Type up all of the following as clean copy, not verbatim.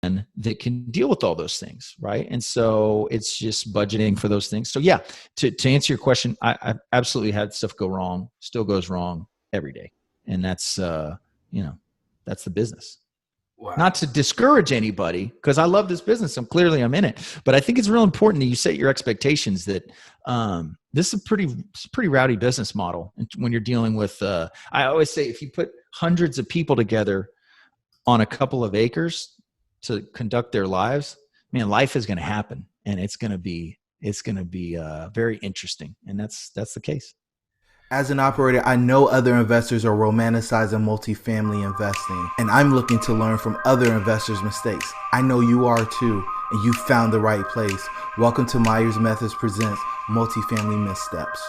that can deal with all those things, right? And so it's just budgeting for those things. So yeah, to answer your question, I absolutely had stuff go wrong, still goes wrong every day. And that's, that's the business. Wow. Not to discourage anybody, because I love this business. I'm in it, but I think it's real important that you set your expectations that this is a pretty rowdy business model. And when you're dealing with, I always say, if you put hundreds of people together on a couple of acres to conduct their lives, man, life is going to happen, and it's going to be very interesting. And that's the case. As an operator, I know other investors are romanticizing multifamily investing, and I'm looking to learn from other investors' mistakes. I know you are too, and you found the right place. Welcome to Myers Methods Presents Multifamily Missteps.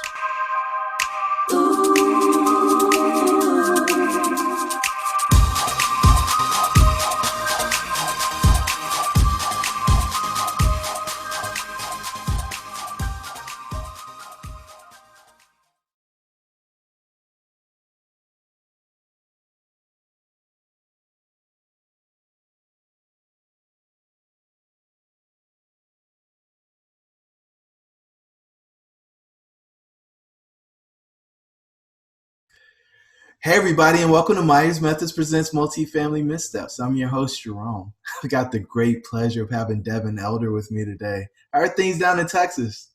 Hey everybody, and welcome to Myers Methods Presents Multifamily Missteps. I'm your host, Jerome. I've got the great pleasure of having Devin Elder with me today. How are things down in Texas?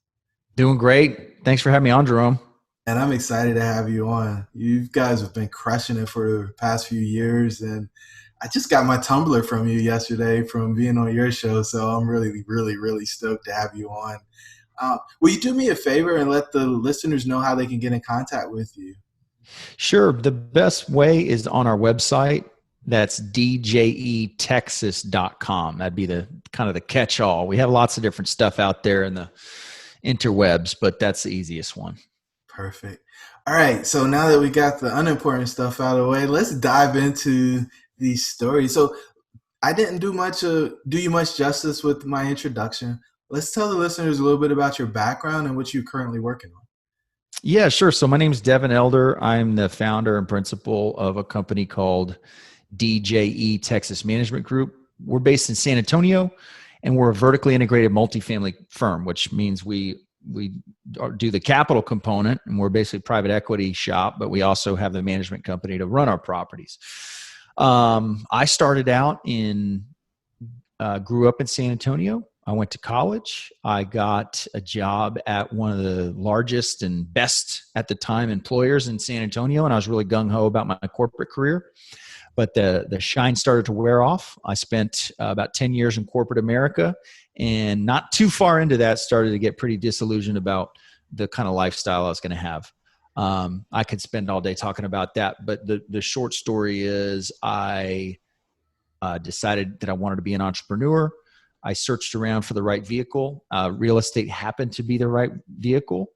Doing great. Thanks for having me on, Jerome. And I'm excited to have you on. You guys have been crushing it for the past few years, and I just got my tumbler from you yesterday from being on your show, so I'm really, really, really stoked to have you on. Will you do me a favor and let the listeners know how they can get in contact with you? Sure. The best way is on our website. That's DJETexas.com. That'd be the kind of the catch-all. We have lots of different stuff out there in the interwebs, but that's the easiest one. Perfect. All right. So now that we got the unimportant stuff out of the way, let's dive into these stories. So I didn't do you much justice with my introduction. Let's tell the listeners a little bit about your background and what you're currently working on. Yeah, sure. So my name is Devin Elder. I'm the founder and principal of a company called DJE Texas Management Group. We're based in San Antonio, and we're a vertically integrated multifamily firm, which means we do the capital component, and we're basically a private equity shop, but we also have the management company to run our properties. I started out grew up in San Antonio. I went to college. I got a job at one of the largest and best at the time employers in San Antonio, and I was really gung-ho about my corporate career. But the shine started to wear off. I spent about 10 years in corporate America, and not too far into that, started to get pretty disillusioned about the kind of lifestyle I was going to have. I could spend all day talking about that, but the short story is I decided that I wanted to be an entrepreneur. I searched around for the right vehicle. Real estate happened to be the right vehicle.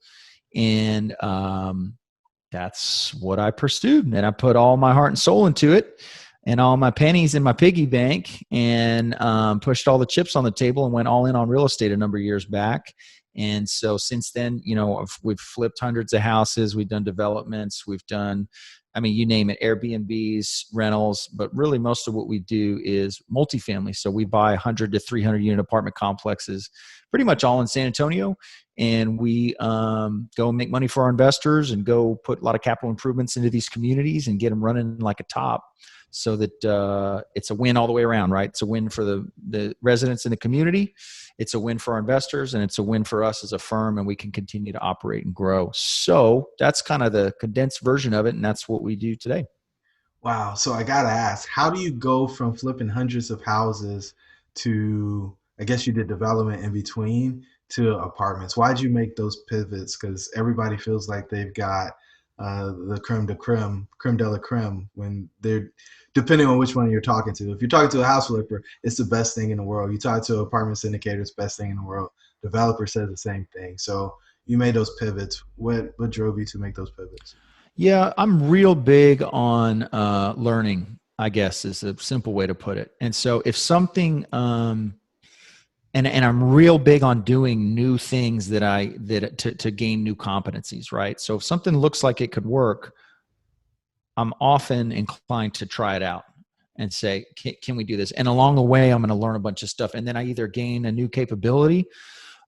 And that's what I pursued. And I put all my heart and soul into it and all my pennies in my piggy bank and pushed all the chips on the table and went all in on real estate a number of years back. And so since then, we've flipped hundreds of houses. We've done developments. We've done, you name it, Airbnbs, rentals, but really most of what we do is multifamily. So we buy 100 to 300 unit apartment complexes, pretty much all in San Antonio. And we go make money for our investors and go put a lot of capital improvements into these communities and get them running like a top so that it's a win all the way around, right? It's a win for the residents in the community. It's a win for our investors, and it's a win for us as a firm, and we can continue to operate and grow. So that's kind of the condensed version of it, and that's what we do today. Wow. So I got to ask, how do you go from flipping hundreds of houses to, I guess you did development in between, to apartments? Why'd you make those pivots? Because everybody feels like they've got the creme de la creme when they're, depending on which one you're talking to. If you're talking to a house flipper, it's the best thing in the world. You talk to an apartment syndicator, it's the best thing in the world. Developer says the same thing. So you made those pivots. What drove you to make those pivots? Yeah, I'm real big on learning, I guess is a simple way to put it. And so if something, and I'm real big on doing new things to gain new competencies, right? So if something looks like it could work, I'm often inclined to try it out. and say, can we do this? And along the way, I'm going to learn a bunch of stuff. And then I either gain a new capability,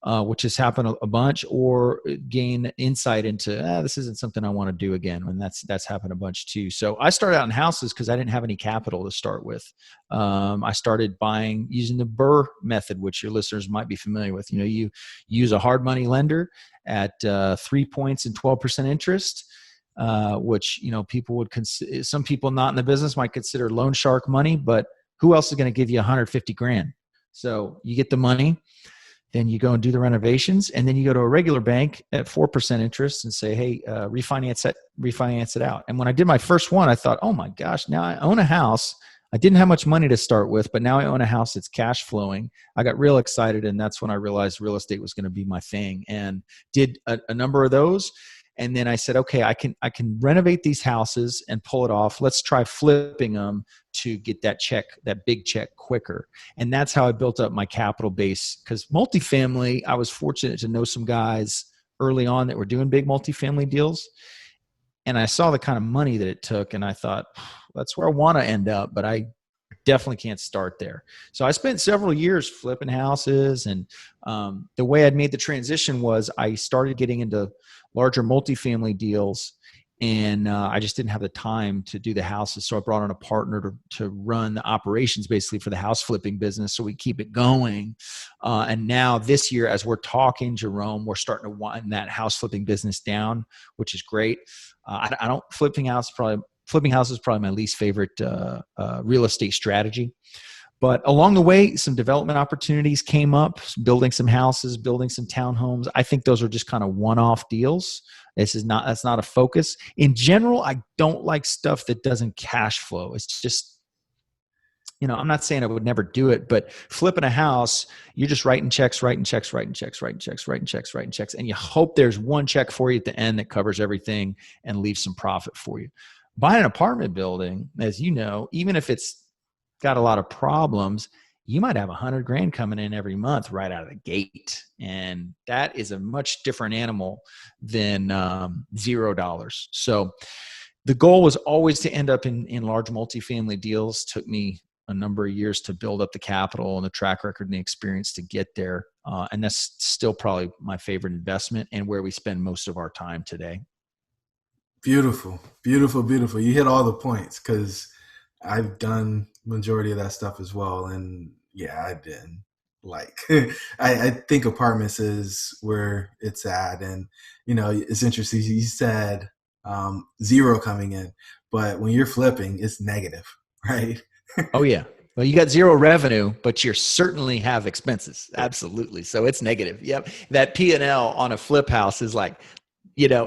which has happened a bunch, or gain insight into this isn't something I want to do again. And that's happened a bunch too. So I started out in houses because I didn't have any capital to start with. I started buying using the Burr method, which your listeners might be familiar with. You use a hard money lender at 3 points and 12% interest. Which people would consider, some people not in the business might consider loan shark money, but who else is going to give you 150 grand? So you get the money, then you go and do the renovations, and then you go to a regular bank at 4% interest and say, hey, refinance it out. And when I did my first one, I thought, oh my gosh, now I own a house. I didn't have much money to start with, but now I own a house that's cash flowing. I got real excited, and that's when I realized real estate was going to be my thing, and did a number of those. And then I said, okay, I can renovate these houses and pull it off. Let's try flipping them to get that big check quicker. And that's how I built up my capital base. Because multifamily, I was fortunate to know some guys early on that were doing big multifamily deals. And I saw the kind of money that it took, and I thought, that's where I want to end up, but I definitely can't start there. So I spent several years flipping houses, and the way I'd made the transition was I started getting into larger multifamily deals, and I just didn't have the time to do the houses. So I brought on a partner to run the operations basically for the house flipping business, so we keep it going. And now this year, as we're talking, Jerome, we're starting to wind that house flipping business down, which is great. I don't flipping houses is probably my least favorite real estate strategy. But along the way, some development opportunities came up, building some houses, building some townhomes. I think those are just kind of one-off deals. That's not a focus. In general, I don't like stuff that doesn't cash flow. It's just, I'm not saying I would never do it, but flipping a house, you're just writing checks, and you hope there's one check for you at the end that covers everything and leaves some profit for you. Buying an apartment building, as you know, even if it's got a lot of problems, you might have 100 grand coming in every month right out of the gate. And that is a much different animal than $0. So the goal was always to end up in large multifamily deals. Took me a number of years to build up the capital and the track record and the experience to get there. And that's still probably my favorite investment and where we spend most of our time today. Beautiful, beautiful, beautiful. You hit all the points, because I've done majority of that stuff as well. And yeah, I've been like, I think apartments is where it's at. And, it's interesting. You said 0 coming in, but when you're flipping, it's negative, right? Oh yeah. Well, you got 0 revenue, but you certainly have expenses. Absolutely. So it's negative. Yep. That P&L on a flip house is like,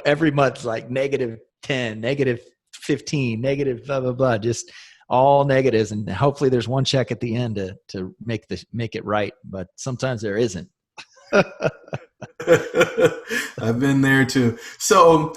every month's like -10, -15, negative, blah, blah, blah, just all negatives. And hopefully there's one check at the end to make it right. But sometimes there isn't. I've been there too. So,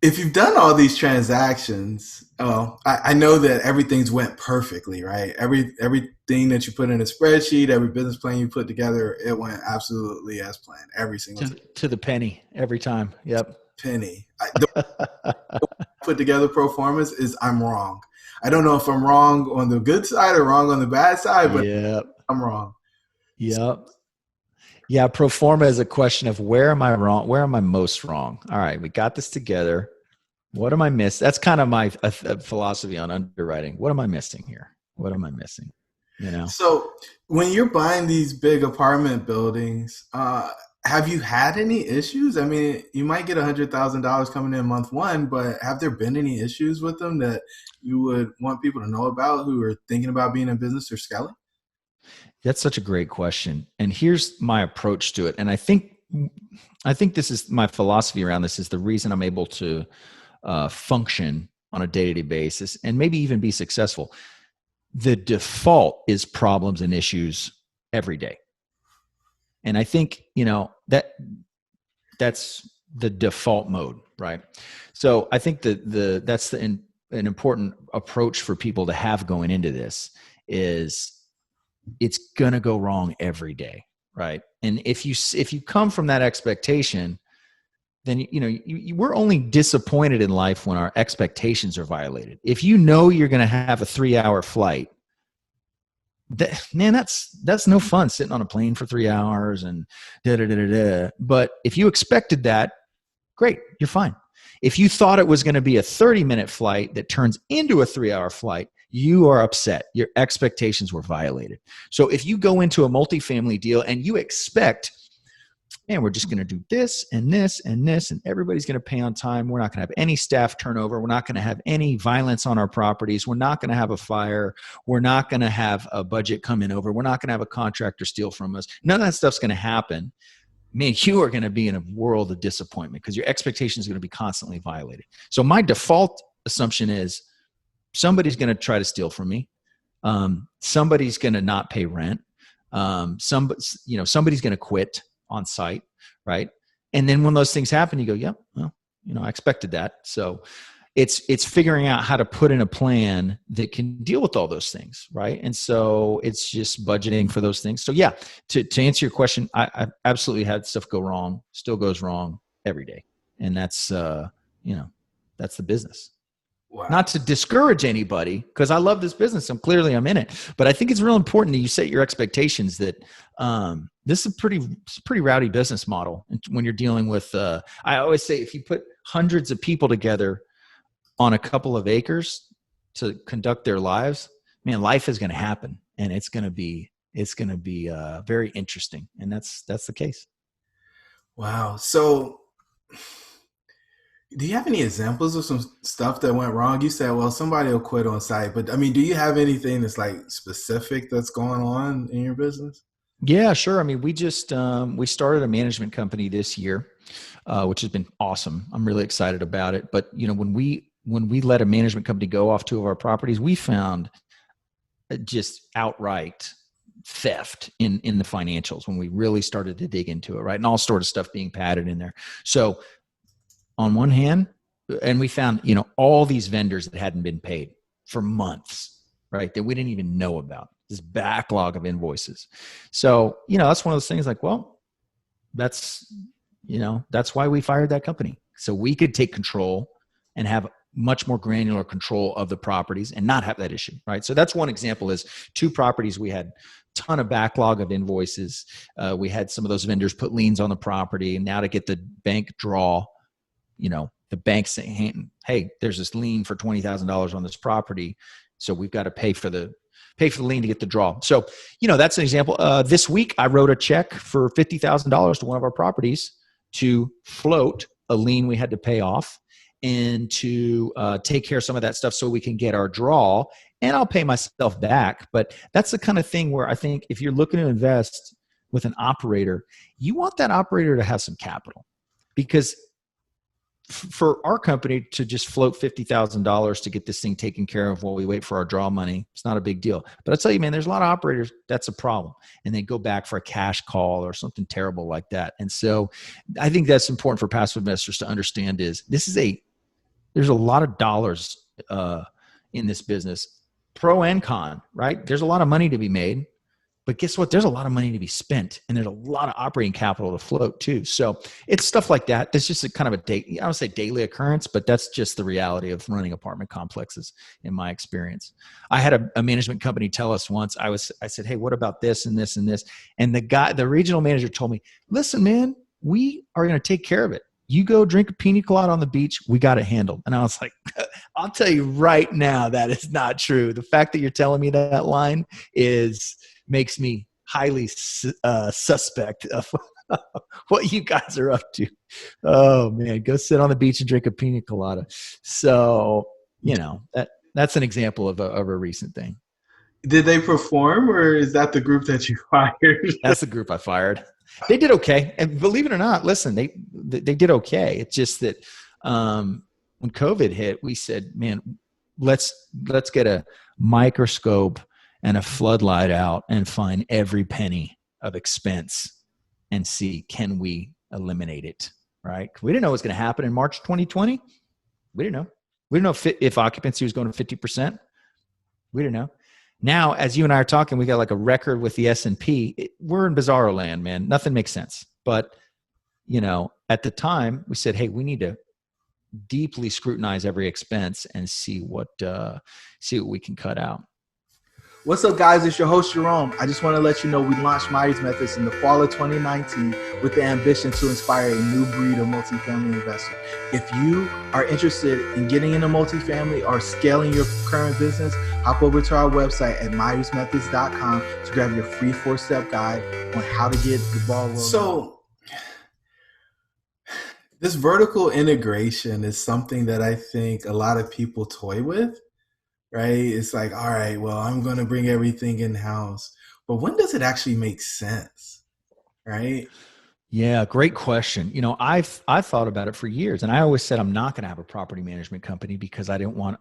if you've done all these transactions, I know that everything's went perfectly, right? Everything that you put in a spreadsheet, every business plan you put together, it went absolutely as planned. Every single time. To the penny every time. Yep. Penny. Put together pro formas is I'm wrong. I don't know if I'm wrong on the good side or wrong on the bad side, but yep. I'm wrong. Yep. Yeah, pro forma is a question of where am I wrong? Where am I most wrong? All right, we got this together. What am I missing? That's kind of my philosophy on underwriting. What am I missing here? What am I missing? So when you're buying these big apartment buildings, have you had any issues? I mean, you might get $100,000 coming in month 1, but have there been any issues with them that you would want people to know about who are thinking about being in business or scaling? That's such a great question. And here's my approach to it. And I think this is my philosophy around this is the reason I'm able to function on a day-to-day basis and maybe even be successful. The default is problems and issues every day. And I think, that's the default mode, right? So I think that's an important approach for people to have going into this is it's going to go wrong every day, right? And if you come from that expectation, then we're only disappointed in life when our expectations are violated. If you know you're going to have a 3-hour flight, that's no fun sitting on a plane for 3 hours and da da da da da. But if you expected that, great, you're fine. If you thought it was going to be a 30-minute flight that turns into a 3-hour flight, you are upset. Your expectations were violated. So if you go into a multifamily deal and you expect, man, we're just going to do this and this and this, and everybody's going to pay on time. We're not going to have any staff turnover. We're not going to have any violence on our properties. We're not going to have a fire. We're not going to have a budget come in over. We're not going to have a contractor steal from us. None of that stuff's going to happen. Man, you are going to be in a world of disappointment because your expectations are going to be constantly violated. So my default assumption is somebody's going to try to steal from me. Somebody's going to not pay rent. Somebody's going to quit on site, right? And then when those things happen, you go, yep, well, I expected that. So it's figuring out how to put in a plan that can deal with all those things, right? And so it's just budgeting for those things. So yeah, to answer your question, I absolutely had stuff go wrong, still goes wrong every day. And that's, that's the business. Wow. Not to discourage anybody, because I love this business. I'm in it. But I think it's real important that you set your expectations that this is a pretty rowdy business model. And when you're dealing with, I always say, if you put hundreds of people together on a couple of acres to conduct their lives, man, life is going to happen, and it's going to be very interesting. And that's the case. Wow. So, do you have any examples of some stuff that went wrong? You said, well, somebody will quit on site, but I mean, do you have anything that's like specific that's going on in your business? Yeah, sure. I mean, we just, we started a management company this year, which has been awesome. I'm really excited about it. But, when we let a management company go off 2 of our properties, we found just outright theft in the financials when we really started to dig into it, right? And all sort of stuff being padded in there. So on one hand, and we found, all these vendors that hadn't been paid for months, right? That we didn't even know about, this backlog of invoices. So, that's one of those things like, well, that's why we fired that company. So we could take control and have much more granular control of the properties and not have that issue, right? So that's one example. Is 2 properties we had ton of backlog of invoices. We had some of those vendors put liens on the property, and now to get the bank draw, the bank saying, hey, there's this lien for $20,000 on this property, so we've got to pay for the lien to get the draw. So, that's an example. This week I wrote a check for $50,000 to one of our properties to float a lien we had to pay off, and to take care of some of that stuff so we can get our draw, and I'll pay myself back. But that's the kind of thing where I think if you're looking to invest with an operator, you want that operator to have some capital, because for our company to just float $50,000 to get this thing taken care of while we wait for our draw money, it's not a big deal. But I'll tell you, man, there's a lot of operators that's a problem, and they go back for a cash call or something terrible like that. And so I think that's important for passive investors to understand is there's a lot of dollars in this business, pro and con, right? There's a lot of money to be made, but guess what? There's a lot of money to be spent, and there's a lot of operating capital to float too. So it's stuff like that. That's just a kind of I don't say daily occurrence, but that's just the reality of running apartment complexes in my experience. I had a management company tell us once, I said, hey, what about this and this and this? And the regional manager told me, listen, man, we are going to take care of it. You go drink a pina colada on the beach. We got it handled. And I was like, I'll tell you right now, that is not true. The fact that you're telling me that line makes me highly suspect of what you guys are up to. Oh man, go sit on the beach and drink a pina colada. So, that's an example of a recent thing. Did they perform, or is that the group that you fired? That's the group I fired. They did okay. And believe it or not, listen, they did okay. It's just that when COVID hit, we said, man, let's get a microscope and a floodlight out and find every penny of expense and see, can we eliminate it, right? We didn't know what was going to happen in March 2020. We didn't know. We didn't know if occupancy was going to 50%. We didn't know. Now, as you and I are talking, we got like a record with the S&P. We're in bizarro land, man. Nothing makes sense. But at the time we said, hey, we need to deeply scrutinize every expense and see what we can cut out. What's up, guys? It's your host, Jerome. I just want to let you know we launched Myers Methods in the fall of 2019 with the ambition to inspire a new breed of multifamily investor. If you are interested in getting into multifamily or scaling your current business, hop over to our website at myersmethods.com to grab your free 4-step guide on how to get the ball rolling. So this vertical integration is something that I think a lot of people toy with. Right? It's like, all right, well, I'm going to bring everything in-house. But when does it actually make sense? Right? Yeah, great question. I've thought about it for years, and I always said I'm not going to have a property management company because I didn't want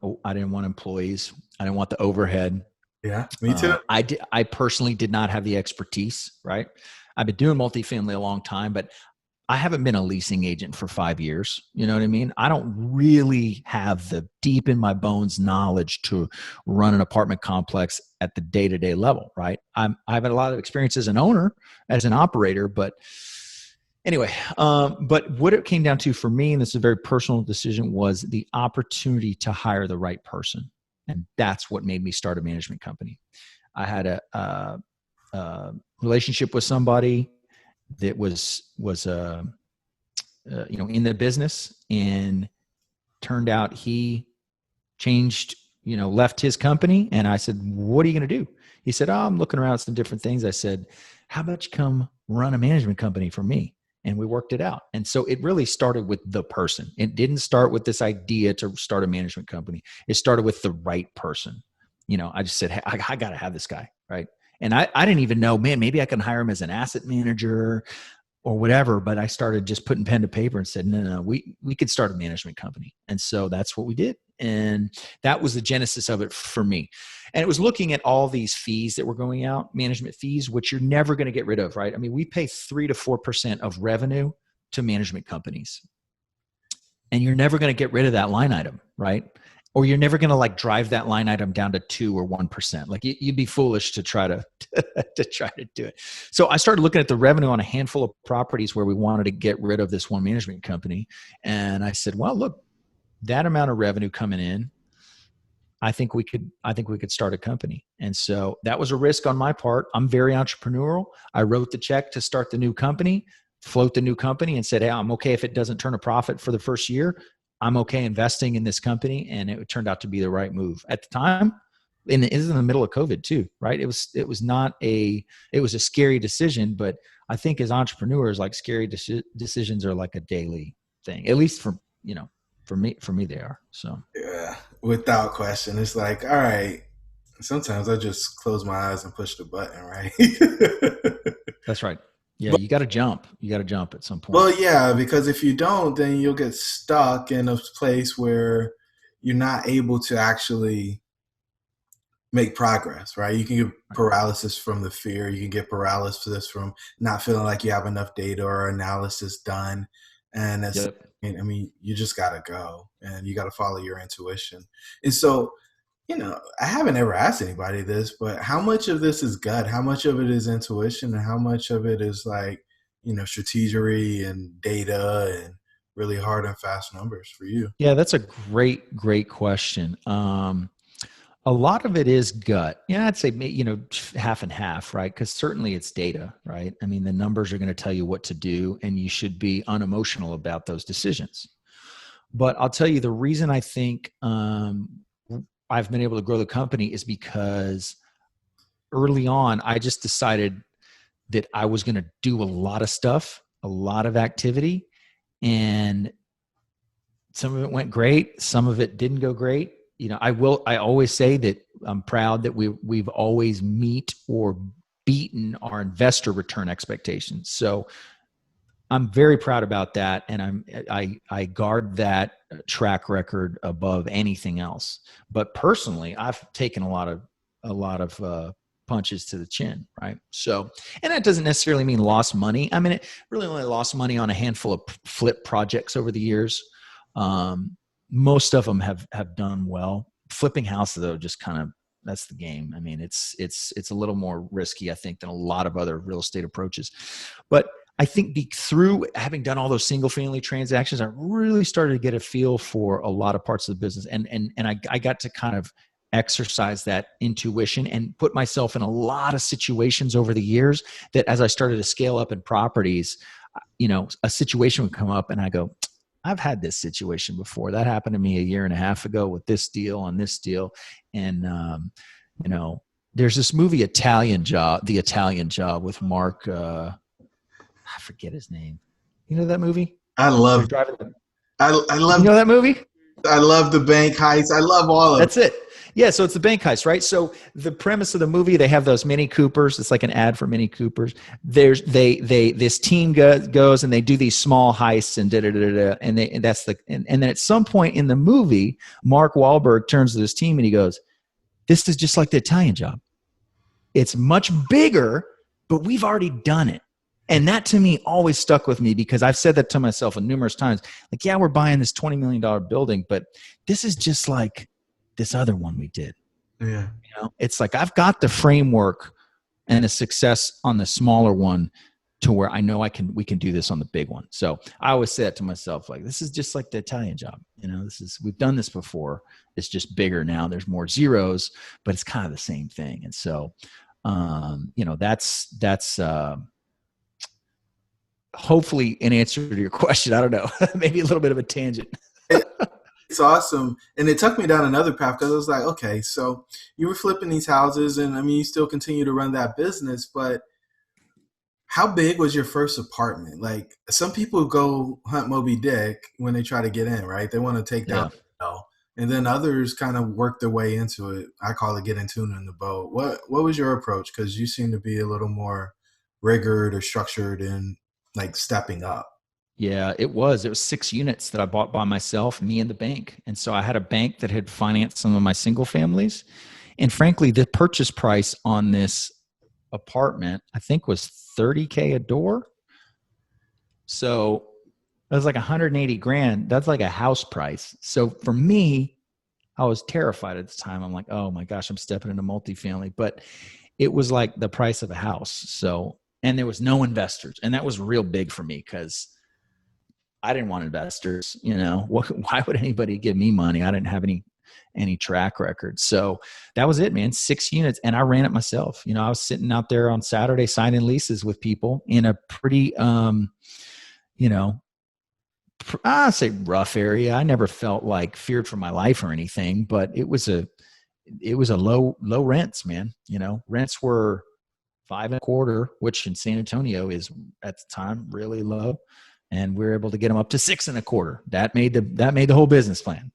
employees. I didn't want the overhead. Yeah, me too. I personally did not have the expertise, right? I've been doing multifamily a long time, but I haven't been a leasing agent for 5 years. You know what I mean? I don't really have the deep in my bones knowledge to run an apartment complex at the day-to-day level, right? I have a lot of experience as an owner, as an operator, but anyway, but what it came down to for me, and this is a very personal decision, was the opportunity to hire the right person. And that's what made me start a management company. I had a relationship with somebody that was in the business, and turned out he changed, left his company. And I said, what are you going to do? He said, oh, I'm looking around at some different things. I said, how about you come run a management company for me? And we worked it out. And so it really started with the person. It didn't start with this idea to start a management company. It started with the right person. I just said, hey, I got to have this guy, right? And I didn't even know, man, maybe I can hire him as an asset manager or whatever. But I started just putting pen to paper and said, no, we could start a management company. And so that's what we did. And that was the genesis of it for me. And it was looking at all these fees that were going out, management fees, which you're never going to get rid of, right? I mean, we pay 3 to 4% of revenue to management companies. And you're never going to get rid of that line item, right? Or you're never going to drive that line item down to 2 or 1%. Like you'd be foolish to try to do it. So I started looking at the revenue on a handful of properties where we wanted to get rid of this one management company. And I said, well, look, that amount of revenue coming in, I think we could start a company. And so that was a risk on my part. I'm very entrepreneurial. I wrote the check to start the new company, float the new company, and said, hey, I'm okay if it doesn't turn a profit for the first year. I'm okay investing in this company. And it turned out to be the right move at the time. And it was in the middle of COVID too, right? It was a scary decision, but I think as entrepreneurs, scary decisions are like a daily thing, at least for me, they are. So yeah, without question. It's like, all right, sometimes I just close my eyes and push the button, right? That's right. Yeah, you got to jump. You got to jump at some point. Well, yeah, because if you don't, then you'll get stuck in a place where you're not able to actually make progress, right? You can get paralysis from the fear. You can get paralysis from not feeling like you have enough data or analysis done. And that's, I mean, you just got to go and you got to follow your intuition. And so, I haven't ever asked anybody this, but how much of this is gut? How much of it is intuition? And how much of it is strategery and data and really hard and fast numbers for you? Yeah, that's a great question. A lot of it is gut. Yeah, I'd say, half and half, right? Because certainly it's data, right? I mean, the numbers are going to tell you what to do, and you should be unemotional about those decisions. But I'll tell you, the reason I think I've been able to grow the company is because early on, I just decided that I was going to do a lot of stuff, a lot of activity, and some of it went great. Some of it didn't go great. I always say that I'm proud that we've always meet or beaten our investor return expectations. So I'm very proud about that. And I guard that track record above anything else. But personally, I've taken a lot of punches to the chin, right? So, and that doesn't necessarily mean lost money. I mean, it really only lost money on a handful of flip projects over the years. Most of them have done well. Flipping houses, though, just kind of, that's the game. I mean, it's a little more risky, I think, than a lot of other real estate approaches. But I think through having done all those single family transactions, I really started to get a feel for a lot of parts of the business. And I got to kind of exercise that intuition and put myself in a lot of situations over the years that as I started to scale up in properties, a situation would come up and I go, I've had this situation before. That happened to me a year and a half ago with this deal on this deal. And, there's this movie, The Italian Job with Mark, I forget his name. You know that movie? I love, I love, you know that movie? I love the bank heist. I love all of That's it. Yeah, so it's the bank heist, right? So the premise of the movie, they have those Mini Coopers. It's like an ad for Mini Coopers. This team goes and they do these small heists and and then at some point in the movie, Mark Wahlberg turns to this team and he goes, "This is just like The Italian Job. It's much bigger, but we've already done it." And that to me always stuck with me because I've said that to myself numerous times. Like, yeah, we're buying this $20 million building, but this is just like this other one we did. Yeah. It's like I've got the framework and the success on the smaller one to where I know we can do this on the big one. So I always say that to myself, like, this is just like The Italian Job. We've done this before. It's just bigger now. There's more zeros, but it's kind of the same thing. And so, that's hopefully an answer to your question. I don't know, maybe a little bit of a tangent. It's awesome. And it took me down another path because I was like, okay, so you were flipping these houses and you still continue to run that business, but how big was your first apartment? Like some people go hunt Moby Dick when they try to get in, right? They want to take down and then others kind of work their way into it. I call it getting tuned in the boat. What was your approach? Because you seem to be a little more rigored or structured in like stepping up. Yeah, it was 6 units that I bought by myself, me and the bank. And so I had a bank that had financed some of my single families. And frankly, the purchase price on this apartment, I think was $30K a door. So it was like 180 grand. That's like a house price. So for me, I was terrified at the time. I'm like, oh my gosh, I'm stepping into multifamily, but it was like the price of a house. So, and there was no investors. And that was real big for me because I didn't want investors, why would anybody give me money? I didn't have any track record. So that was it, man. 6 units. And I ran it myself. I was sitting out there on Saturday signing leases with people in a pretty, I say rough area. I never felt like feared for my life or anything, but it was a low rents, man. Rents were 5.25, which in San Antonio is at the time really low. And we were able to get them up to 6.25. That made the whole business plan,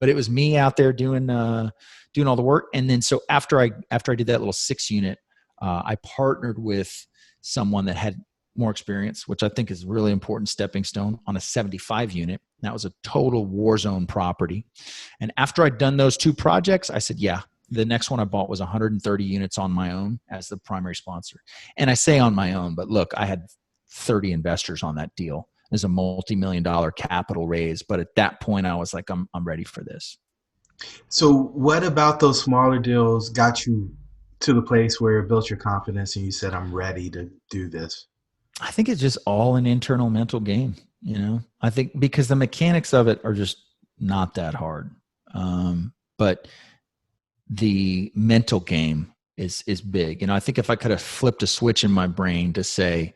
but it was me out there doing all the work. And then, so after I did that little 6 unit, I partnered with someone that had more experience, which I think is a really important stepping stone, on a 75 unit. That was a total war zone property. And after I'd done those 2 projects, I said, yeah, the next one I bought was 130 units on my own as the primary sponsor. And I say on my own, but look, I had 30 investors on that deal. As a multi-million-dollar capital raise. But at that point I was like, I'm ready for this. So what about those smaller deals got you to the place where it built your confidence and you said, I'm ready to do this? I think it's just all an internal mental game. I think because the mechanics of it are just not that hard. But the mental game is big. I think if I could have flipped a switch in my brain to say,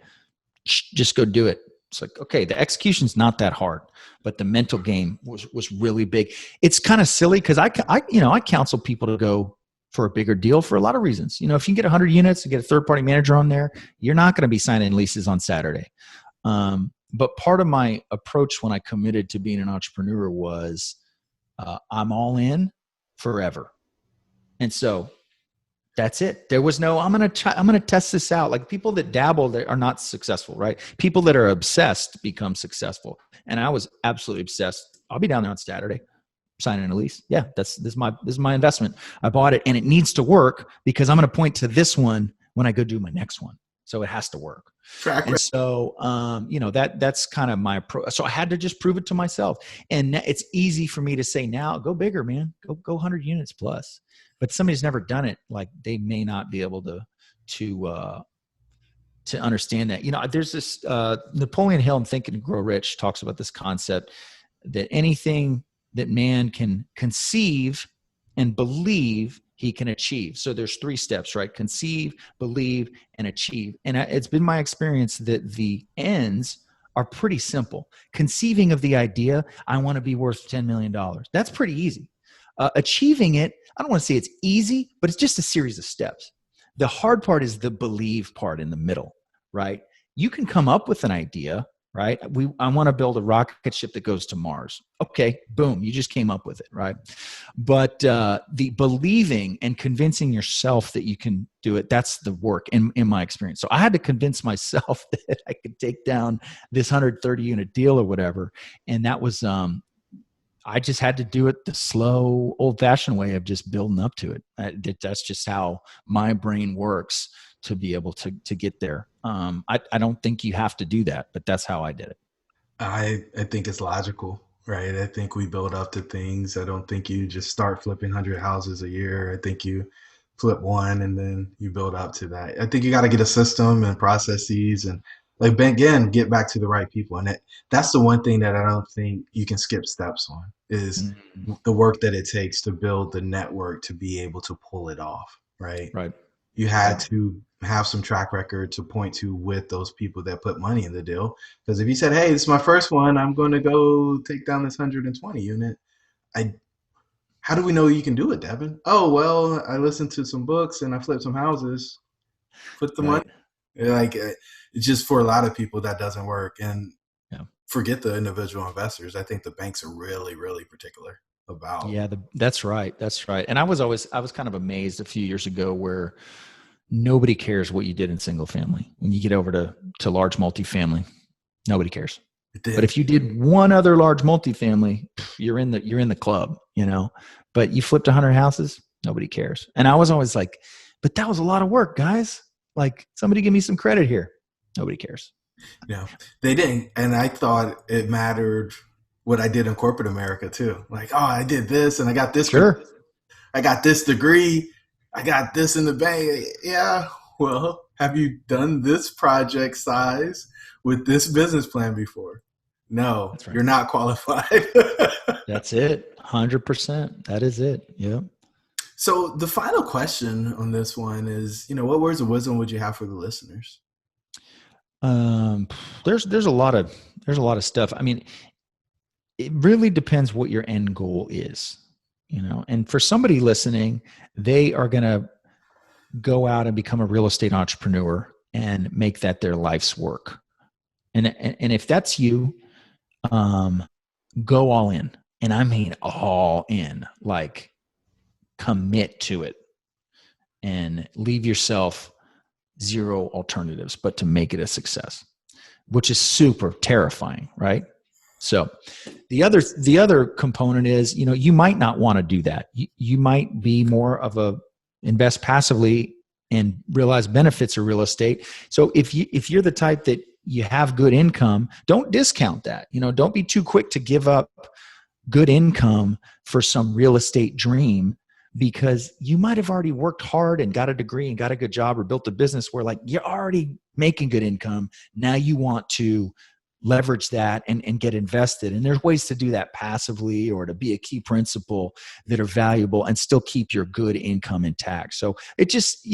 just go do it. It's like, okay, the execution's not that hard, but the mental game was really big. It's kind of silly because I counsel people to go for a bigger deal for a lot of reasons. If you can get 100 units and get a third-party manager on there, you're not going to be signing leases on Saturday. But part of my approach when I committed to being an entrepreneur was I'm all in forever. And so that's it. There was no, I'm going to test this out. Like people that dabble, they are not successful, right? People that are obsessed become successful. And I was absolutely obsessed. I'll be down there on Saturday signing a lease. Yeah, this is my investment. I bought it and it needs to work because I'm going to point to this one when I go do my next one. So it has to work. And so, that's kind of my approach. So I had to just prove it to myself. And it's easy for me to say now, go bigger, man, go 100 units plus. But somebody's never done it. Like they may not be able to to understand that. There's this Napoleon Hill in Think and Grow Rich talks about this concept that anything that man can conceive and believe, he can achieve. So there's 3 steps, right? Conceive, believe, and achieve. And it's been my experience that the ends are pretty simple. Conceiving of the idea, I want to be worth $10 million. That's pretty easy. Achieving it, I don't want to say it's easy, but it's just a series of steps. The hard part is the believe part in the middle, right? You can come up with an idea, right? I want to build a rocket ship that goes to Mars. Okay, boom, you just came up with it, right? But the believing and convincing yourself that you can do it, that's the work in my experience. So I had to convince myself that I could take down this 130 unit deal or whatever. And that was, I just had to do it the slow, old-fashioned way of just building up to it. That's just how my brain works to be able to get there. I don't think you have to do that, but that's how I did it. I think it's logical, right? I think we build up to things. I don't think you just start flipping 100 houses a year. I think you flip one and then you build up to that. I think you got to get a system and processes and, like, again, get back to the right people. And that's the one thing that I don't think you can skip steps on is the work that it takes to build the network to be able to pull it off, right? Right. You had to have some track record to point to with those people that put money in the deal. Because if you said, hey, this is my first one, I'm going to go take down this 120 unit. How do we know you can do it, Devin? Oh, well, I listened to some books and I flipped some houses. Put the money. Like, it's just for a lot of people that doesn't work. And forget the individual investors. I think the banks are really, really particular about. Yeah, that's right. That's right. And I was kind of amazed a few years ago where nobody cares what you did in single family. When you get over to large multifamily, nobody cares. But if you did one other large multifamily, you're in the club, But you flipped 100 houses, nobody cares. And I was always like, but that was a lot of work, guys. Like, somebody give me some credit here. Nobody cares. Yeah, they didn't. And I thought it mattered what I did in corporate America too. Like, oh, I did this and I got this. Sure. I got this degree. I got this in the bank. Yeah. Well, have you done this project size with this business plan before? No, right. You're not qualified. That's it. 100%. That is it. Yeah. So the final question on this one is, what words of wisdom would you have for the listeners? There's a lot of stuff. I mean, it really depends what your end goal is, and for somebody listening, they are going to go out and become a real estate entrepreneur and make that their life's work. And if that's you, go all in. And I mean, all in, like, commit to it and leave yourself zero alternatives, but to make it a success, which is super terrifying, right? So the other component is, you might not want to do that. You might be more of a invest passively and realize benefits of real estate. So if you're the type that you have good income, don't discount that. Don't be too quick to give up good income for some real estate dream, because you might have already worked hard and got a degree and got a good job or built a business where, like, you're already making good income. Now you want to leverage that and get invested. And there's ways to do that passively or to be a key principal that are valuable and still keep your good income intact. So it just,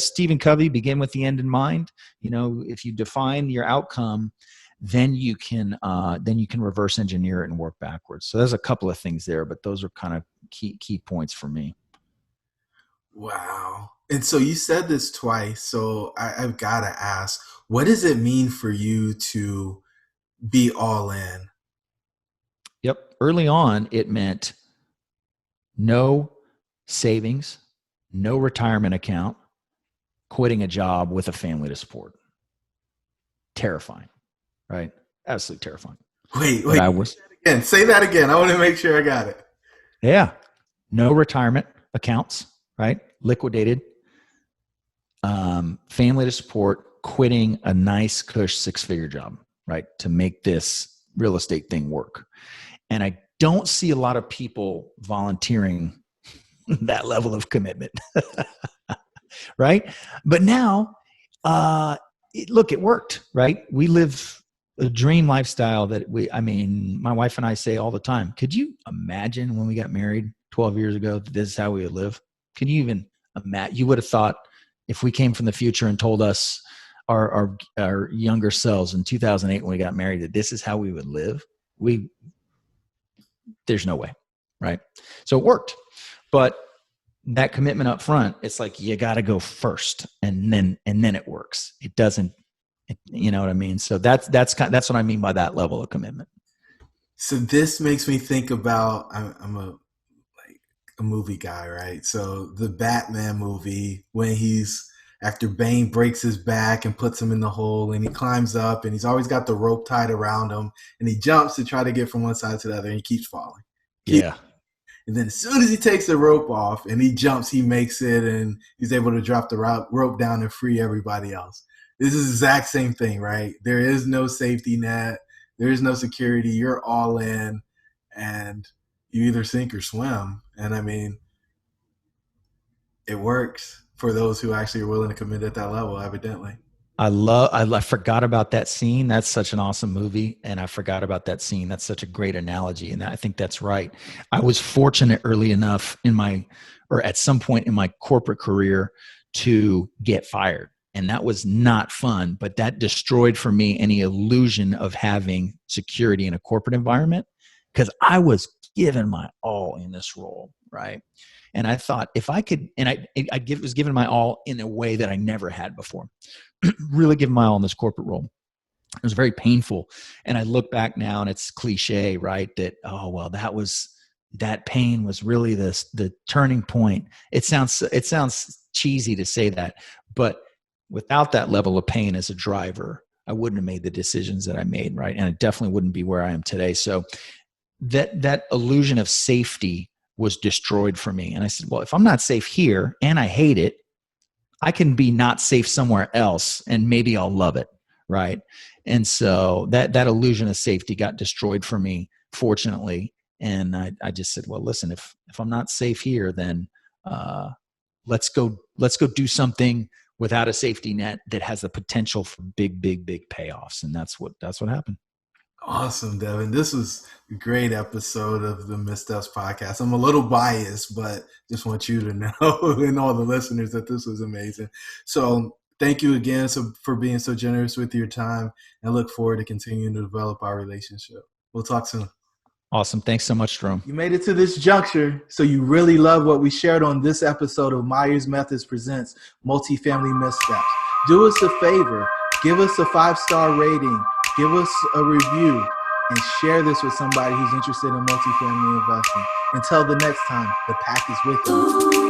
Stephen Covey, begin with the end in mind. If you define your outcome, then you can reverse engineer it and work backwards. So there's a couple of things there, but those are kind of key points for me. Wow. And so you said this twice, so I've got to ask, what does it mean for you to be all in? Yep. Early on, it meant no savings, no retirement account, quitting a job with a family to support. Terrifying, right? Absolutely terrifying. Wait. Say that again. I want to make sure I got it. Yeah. No retirement accounts, right? Liquidated. Family to support, quitting a nice cush 6-figure job, right? To make this real estate thing work. And I don't see a lot of people volunteering that level of commitment, right? But now, look, it worked, right? We live a dream lifestyle that my wife and I say all the time. Could you imagine when we got married 12 years ago, that this is how we would live? Can you even imagine? You would have thought if we came from the future and told us our younger selves in 2008 when we got married that this is how we would live, there's no way, right? So it worked. But that commitment up front, it's like you got to go first, and then it works. It doesn't, you know what I mean? So that's what I mean by that level of commitment. So this makes me think about, I'm a movie guy, right? So the Batman movie, when after Bane breaks his back and puts him in the hole, and he climbs up, and he's always got the rope tied around him, and he jumps to try to get from one side to the other, and he keeps falling. Yeah. And then as soon as he takes the rope off and he jumps, he makes it, and he's able to drop the rope down and free everybody else. This is the exact same thing, right? There is no safety net. There is no security. You're all in, and you either sink or swim. And I mean, it works for those who actually are willing to commit at that level, evidently. I forgot about that scene. That's such an awesome movie. And I forgot about that scene. That's such a great analogy. And I think that's right. I was fortunate early enough at some point in my corporate career to get fired. And that was not fun, but that destroyed for me any illusion of having security in a corporate environment, because I was given my all in this role, right? And I thought if I could, and I was given my all in a way that I never had before, really given my all in this corporate role. It was very painful. And I look back now and it's cliche, right? That, oh, well, that pain was really the turning point. It sounds cheesy to say that, but without that level of pain as a driver, I wouldn't have made the decisions that I made, right? And I definitely wouldn't be where I am today. So that illusion of safety was destroyed for me. And I said, well, if I'm not safe here and I hate it, I can be not safe somewhere else and maybe I'll love it, right? And so that illusion of safety got destroyed for me, fortunately. And I just said, well, listen, if I'm not safe here, then let's go do something without a safety net that has the potential for big payoffs. And that's what happened. Awesome, Devin. This was a great episode of the Missteps podcast. I'm a little biased, but just want you to know and all the listeners that this was amazing. So thank you again for being so generous with your time, and look forward to continuing to develop our relationship. We'll talk soon. Awesome. Thanks so much, Jerome. You made it to this juncture, so you really love what we shared on this episode of Myers Methods Presents Multifamily Missteps. Do us a favor. Give us a 5-star rating. Give us a review and share this with somebody who's interested in multifamily investing. Until the next time, the pack is with you.